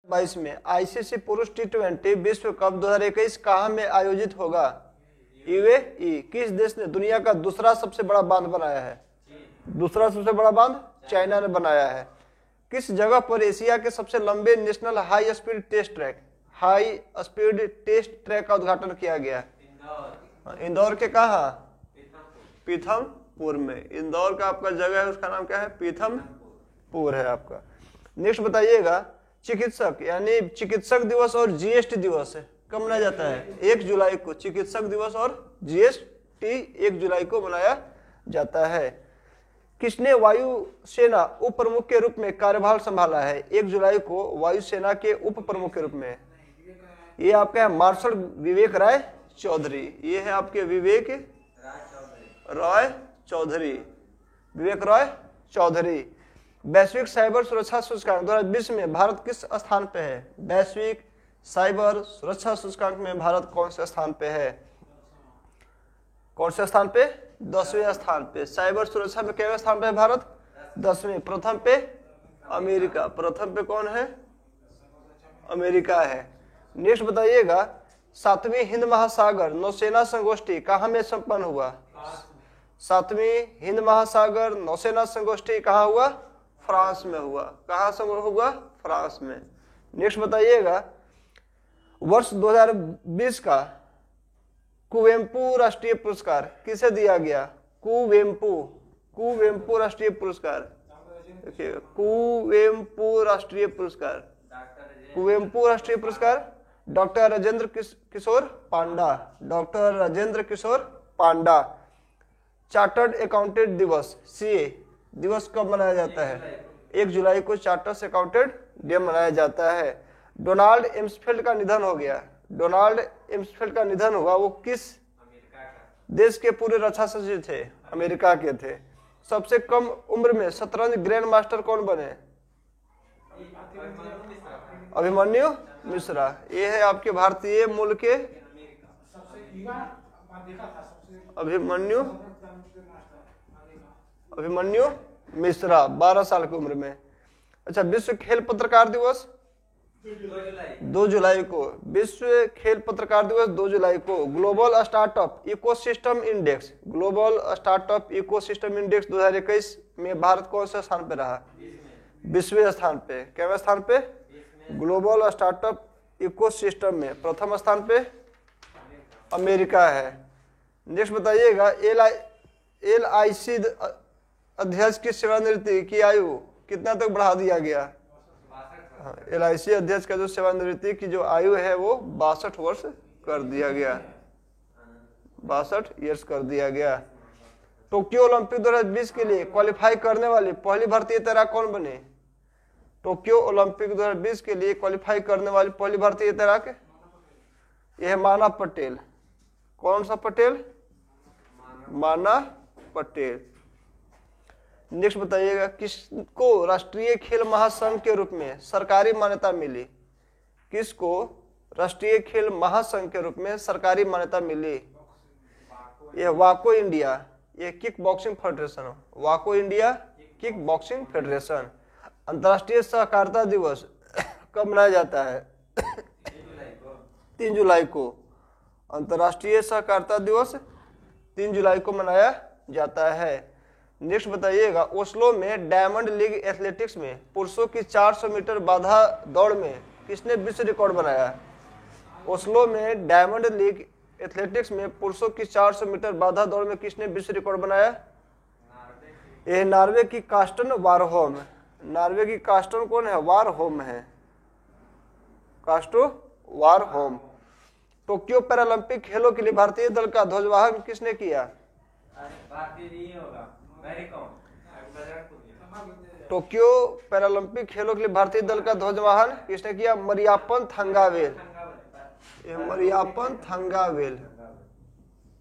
22 में आईसीसी पुरुष टी20 विश्व कप 2021 कहाँ में आयोजित होगा? यूएई। किस देश ने दुनिया का दूसरा सबसे बड़ा बांध बनाया है? दूसरा सबसे बड़ा बांध चाइना ने बनाया है। किस जगह पर एशिया के सबसे लंबे national high speed test track का उद्घाटन किया गया? इंदौर के कहा? पीथमपुर में। इंदौर का आपका जगह है, उसका नाम क्या है? पीथमपुर है आपका। नेक्स्ट बताइएगा, चिकित्सक यानी चिकित्सक दिवस और जीएसटी दिवस कब मनाया जाता है? 1 जुलाई को। चिकित्सक दिवस और जीएसटी 1 जुलाई को मनाया जाता है। किसने वायुसेना उप प्रमुख के रूप में कार्यभार संभाला है 1 जुलाई को वायुसेना के उप प्रमुख के रूप में? ये आपका है मार्शल विवेक राय चौधरी। ये है आपके विवेक राय चौधरी, विवेक राय चौधरी। वैश्विक साइबर सुरक्षा सूचकांक 2020 में भारत किस स्थान पे है? वैश्विक साइबर सुरक्षा सूचकांक में भारत कौन से स्थान पे है? कौन से स्थान पे? 10वें स्थान पे। साइबर सुरक्षा में कितवें स्थान पे है भारत? 10वें। प्रथम पे अमेरिका। प्रथम पे कौन है? अमेरिका है। नेक्स्ट बताइएगा, 7वीं हिंद महासागर नौसेना संगोष्ठी कहाँ में संपन्न हुआ? 7वीं हिंद महासागर नौसेना संगोष्ठी कहाँ हुआ? फ्रांस में हुआ। कहाँ से हुआ? फ्रांस में। नेक्स्ट बताइएगा, वर्ष 2020 का कुवेम्पू राष्ट्रीय पुरस्कार किसे दिया गया? कुवेम्पू राष्ट्रीय पुरस्कार। देखिए, कुवेम्पू राष्ट्रीय पुरस्कार, कुवेम्पू राष्ट्रीय पुरस्कार डॉक्टर राजेंद्र किशोर पांडा, डॉक्टर राजेंद्र किशोर पांडा। चार्टर्ड अकाउंटेंट दिवस सीए दिवस कब मनाया जाता है? 1 जुलाई को चार्टर्ड अकाउंटेंट डे मनाया जाता है। डोनाल्ड एम्सफेल्ड का निधन हो गया। डोनाल्ड एम्सफेल्ड का निधन हुआ, वो किस देश के पूर्व रक्षा सचिव थे? अमेरिका के थे। सबसे कम उम्र में शतरंज ग्रैंड मास्टर कौन बने? अभिमन्यु मिश्रा। ये है आपके भारतीय मूल के अभिमन्यु मिश्रा, 12 साल की उम्र में। अच्छा, विश्व खेल पत्रकार दिवस 2 जुलाई को। विश्व खेल पत्रकार दिवस 2 जुलाई को। Global startup ecosystem index, global startup ecosystem index 2021 में भारत कौन से स्थान पे रहा? 20वें स्थान पे। कितवें स्थान पे? ग्लोबल स्टार्टअप इकोसिस्टम में प्रथम स्थान पे अमेरिका है। नेक्स्ट बताइएगा, LIC अध्यक्ष की सेवानिवृत्ति की आयु कितना तक बढ़ा दिया गया? LIC अध्यक्ष का जो सेवानिवृत्ति की जो आयु है वो 62 वर्ष कर दिया गया, 62 ईयर्स कर दिया गया। टोक्यो ओलंपिक 2020 के लिए क्वालिफाई करने वाली पहली भारतीय तैराक कौन बने? टोक्यो ओलंपिक 2020 के लिए क्वालिफाई करने वाली पहली भारतीय तैराक यह है माना पटेल। कौन सा पटेल? माना पटेल। नेक्स्ट बताइएगा, किसको राष्ट्रीय खेल महासंघ के रूप में सरकारी मान्यता मिली? किसको राष्ट्रीय खेल महासंघ के रूप में सरकारी मान्यता मिली? यह वाको इंडिया, यह kick boxing federation, वाको India kick boxing federation. अंतर्राष्ट्रीय सहकारिता दिवस कब मनाया जाता है? 3 जुलाई को। अंतर्राष्ट्रीय सहकारिता दिवस 3 जुलाई को मनाया जाता है। नेक्स्ट बताइएगा, ओस्लो में डायमंड लीग एथलेटिक्स में पुरुषों की 400 मीटर बाधा दौड़ में किसने विश्व रिकॉर्ड बनाया? ओस्लो में डायमंड लीग एथलेटिक्स में पुरुषों की 400 मीटर बाधा दौड़ में किसने विश्व रिकॉर्ड बनाया? यह नॉर्वे की कार्स्टन वारहोम। नॉर्वे की कार्स्टन कौन है? वारहोम है, कार्स्टो वारहोम। टोक्यो पैरालंपिक खेलों के लिए भारतीय दल का ध्वजवाहन किसने किया? टोक्यो पैरालंपिक खेलों के लिए भारतीय दल का ध्वजवाहन किसने किया? मरियाप्पन थंगावेल। मरियाप्पन थंगावेल,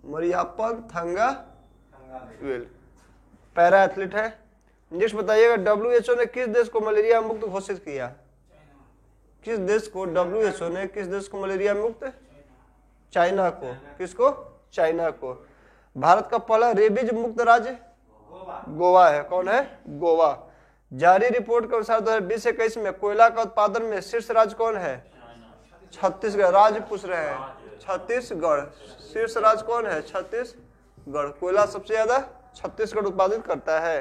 मरियाप्पन थंगावेल पैरा एथलीट है। नेक्स्ट बताइएगा, WHO ने किस देश को मलेरिया मुक्त घोषित किया? किस देश को WHO ने किस देश को मलेरिया मुक्त? चाइना को। किसको? चाइना को। भारत का पहला रेबीज मुक्त राज्य गोवा है। कौन है? गोवा। जारी रिपोर्ट के अनुसार 2020-21 में कोयला का उत्पादन में शीर्ष राज्य कौन है? छत्तीसगढ़। राज्य पूछ रहे हैं, छत्तीसगढ़। शीर्ष राज्य कौन है? छत्तीसगढ़। कोयला सबसे ज्यादा छत्तीसगढ़ उत्पादित करता है।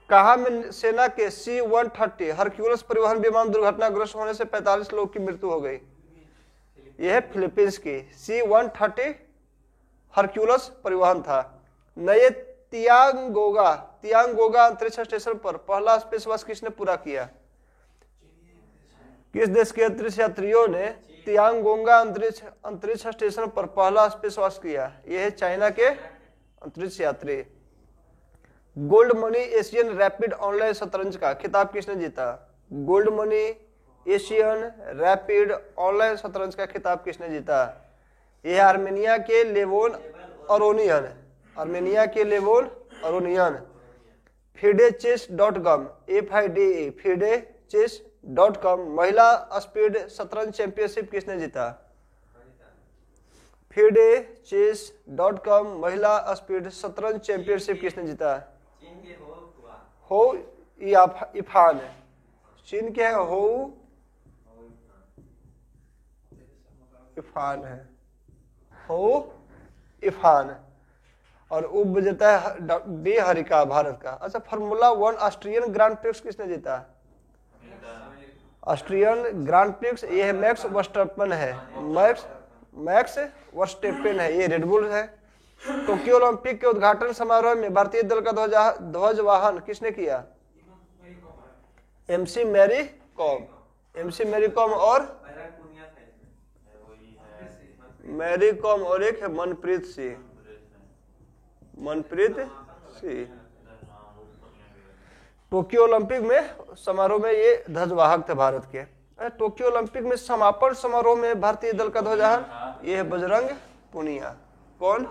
कहा में सेना के C-130 हरक्यूलस परिवहन विमान दुर्घटनाग्रस्त होने से 45 लोगों की मृत्यु हो गई। यह है फिलीपींस की। C-130 हरक्यूलस परिवहन था। नए तियांगोगा अंतरिक्ष स्टेशन पर पहला स्पेसवॉक किसने पूरा किया? किस देश के अंतरिक्ष यात्रियों ने तियांगोगा अंतरिक्ष स्टेशन पर पहला स्पेसवॉक किया? यह है चाइना के अंतरिक्ष यात्री। Gold money Asian rapid online शतरंज का खिताब किसने जीता? Gold money Asian rapid online शतरंज का खिताब किसने जीता? यह आर्मेनिया के लेवोन अरोनियन। आर्मेनिया के Levon Aronian. FIDE-Chess.com FIDE FIDE-Chess.com महिला स्पीड शतरंज चैंपियनशिप किसने जीता? FIDE-Chess.com महिला स्पीड शतरंज चैंपियनशिप किसने जीता? हो इफान। चीन के है हो इफान है, हो इफान। और उप विजेता है डी हरिका भारत का। अच्छा, फार्मूला 1 ऑस्ट्रियन ग्रांड प्रिक्स किसने जीता? ऑस्ट्रियन ग्रांड प्रिक्स ये है मैक्स वर्स्टेपन है। मैक्स वर्स्टेपन है, ये रेडबुल है। टोक्यो ओलंपिक के उद्घाटन समारोह में भारतीय दल का ध्वजवाहन किसने किया? MC मैरी कॉम। MC मैरी कॉम और मैरी कॉम और एक है मनप्रीत सिंह। मनप्रीत सिंह टोक्यो ओलंपिक में समारोह में ये ध्वजवाहक थे भारत के। टोक्यो ओलंपिक में समापन समारोह में भारतीय दल का ध्वजवाहन ये है बजरंग पुनिया। कौन?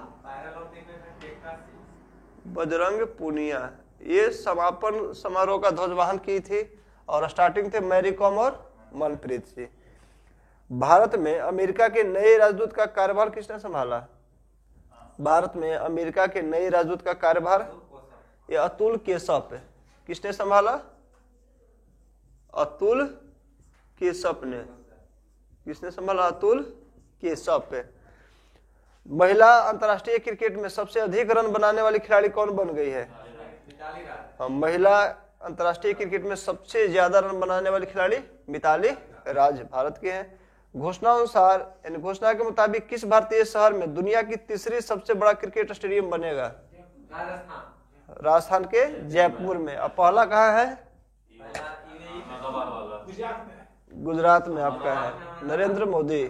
बजरंग पुनिया। ये समापन समारोह का ध्वजवाहन की थी और स्टार्टिंग थे मैरी कॉम और मनप्रीत सिंह। भारत में अमेरिका के नए राजदूत का कार्यभार किसने संभाला? भारत में अमेरिका के नए राजदूत का कार्यभार ये अतुल केशप है। किसने संभाला? अतुल केशप ने। किसने संभाला? अतुल केशप है। महिला अंतर्राष्ट्रीय क्रिकेट में सबसे अधिक रन बनाने वाली खिलाड़ी कौन बन गई है? महिला अंतर्राष्ट्रीय क्रिकेट में सबसे ज्यादा रन बनाने वाली खिलाड़ी मिताली राज भारत के हैं। घोषणा अनुसार यानी घोषणा के मुताबिक किस भारतीय शहर में दुनिया की तीसरी सबसे बड़ा क्रिकेट स्टेडियम बनेगा? राजस्थान के जयपुर में। अब पहला कहाँ है? गुजरात में आपका है नरेंद्र मोदी।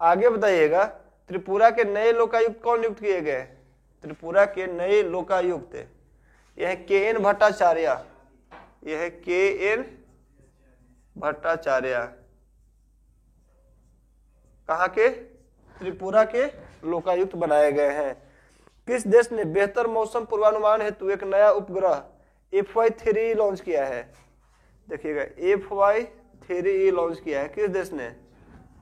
आगे बताइएगा, त्रिपुरा के नए लोकायुक्त कौन नियुक्त किए गए? त्रिपुरा के नए लोकायुक्त यह KN भट्टाचार्य। यह KN भट्टाचार्य कहाँ के? त्रिपुरा के लोकायुक्त बनाए गए हैं। किस देश ने बेहतर मौसम पूर्वानुमान हेतु एक नया उपग्रह FY-3E लॉन्च किया है? देखिएगा, FY-3E लॉन्च किया है। किस देश ने?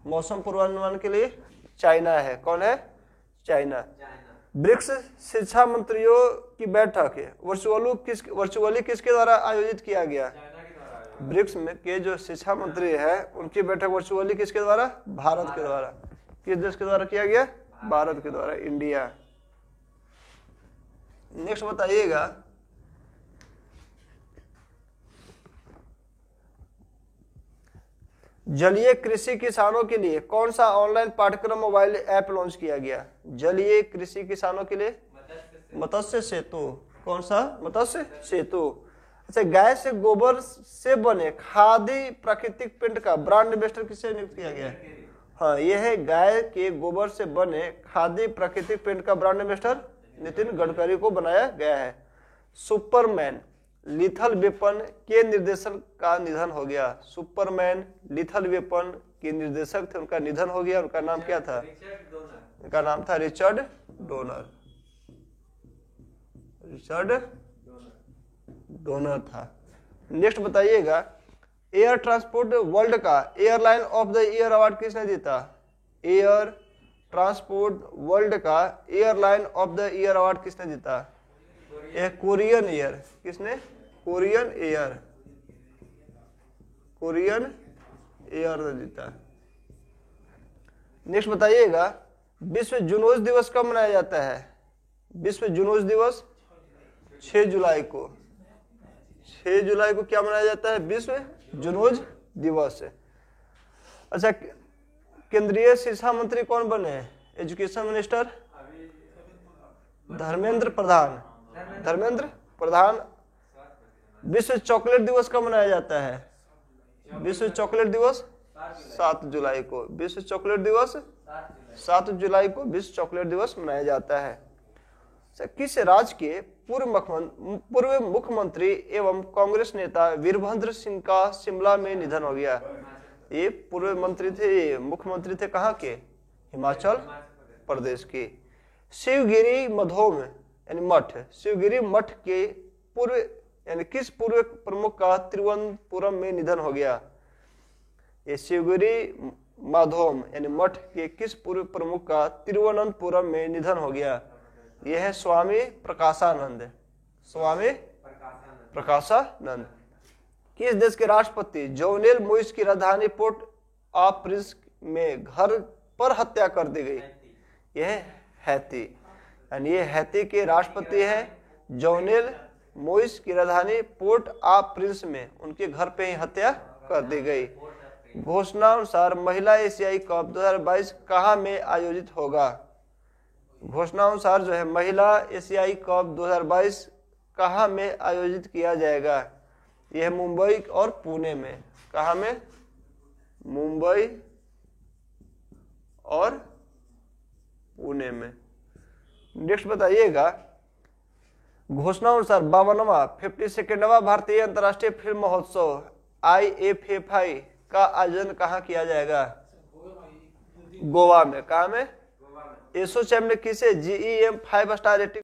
मौसम पूर्वानुमान के लिए चाइना है। कौन है? चाइना। ब्रिक्स शिक्षा मंत्रियों की बैठक वर्चुअली किसके द्वारा आयोजित किया गया? ब्रिक्स में के जो शिक्षा मंत्री है उनकी बैठक वर्चुअली किसके द्वारा? भारत के द्वारा। किस देश के द्वारा किया गया? भारत के द्वारा, इंडिया। नेक्स्ट बताइएगा, जलीय कृषि किसानों के लिए कौन सा ऑनलाइन पाठ्यक्रम मोबाइल ऐप लॉन्च किया गया? जलीय कृषि किसानों के लिए मत्स्य सेतु। कौन सा? मत्स्य सेतु। अच्छा, गाय से गोबर से बने खादी प्राकृतिक पेंट का ब्रांड एम्बेसडर किसे नियुक्त किया गया? हाँ, यह है गाय के गोबर से बने खादी प्राकृतिक पेंट का ब्रांड एम्बेसडर नितिन गडकरी को बनाया गया है। सुपरमैन लिथल वेपन के निर्देशक का निधन हो गया। सुपरमैन लिथल वेपन के निर्देशक थे, उनका निधन हो गया। उनका नाम क्या था? उनका नाम था रिचर्ड डोनर। रिचर्ड डोनर था। नेक्स्ट बताइएगा, एयर ट्रांसपोर्ट वर्ल्ड का airline of the year award किसने जीता? एयर ट्रांसपोर्ट वर्ल्ड का airline of the year award किसने जीता? यह कोरियन एयर, किसने? कोरियन एयर, कोरियन एयर ने जीता। नेक्स्ट बताइएगा, विश्व जुनून दिवस कब मनाया जाता है? विश्व जुनून दिवस 6 जुलाई को। 6 जुलाई को क्या मनाया जाता है? विश्व जुनून दिवस। अच्छा, केंद्रीय शिक्षा मंत्री कौन बने? Education minister Dharmendra Pradhan. धर्मेंद्र प्रधान। विश्व चॉकलेट दिवस कब मनाया जाता है? विश्व चॉकलेट दिवस 7 जुलाई को। विश्व चॉकलेट दिवस 7 जुलाई को विश्व चॉकलेट दिवस मनाया जाता है। किस राज्य के पूर्व मुख्यमंत्री एवं कांग्रेस नेता वीरभद्र सिंह का शिमला में निधन हो गया? ये पूर्व मंत्री थे, मुख्यमंत्री थे कहाँ के? हिमाचल प्रदेश के। शिवगिरी मधोम यानी मठ, शिवगिरी मठ के पूर्व यानी किस पूर्व प्रमुख का तिरुवनंतपुरम में निधन हो गया? ये शिवगिरी माधोम यानी मठ के किस पूर्व प्रमुख का तिरुवनंतपुरम में निधन हो गया? यह है स्वामी प्रकाशानंद। स्वामी प्रकाशानंद। किस देश के राष्ट्रपति जोवेनेल मोइस की राजधानी पोर्ट ऑफ प्रिंस में घर पर हत्या कर दी गई? यह हैती, यानी ये हैती के राष्ट्रपति हैं जोवेनेल मोइस की राजधानी पोर्ट ऑफ प्रिंस में उनके घर पे ही हत्या कर दी गई। घोषणा अनुसार महिला एशियाई कप 2022 कहाँ में आयोजित होगा? घोषणा अनुसार जो है महिला एशियाई कप 2022 कहाँ में आयोजित किया जाएगा? यह मुंबई और पुणे में। कहाँ में? मुंबई और पुणे में। नेक्स्ट बताइएगा, घोषणा अनुसार 52वां 52वां भारतीय अंतर्राष्ट्रीय फिल्म महोत्सव IFFI का आयोजन कहाँ किया जाएगा? गोवा में। कहाँ में? एसोचैम ने किसे GEM 5 स्टार रेटिंग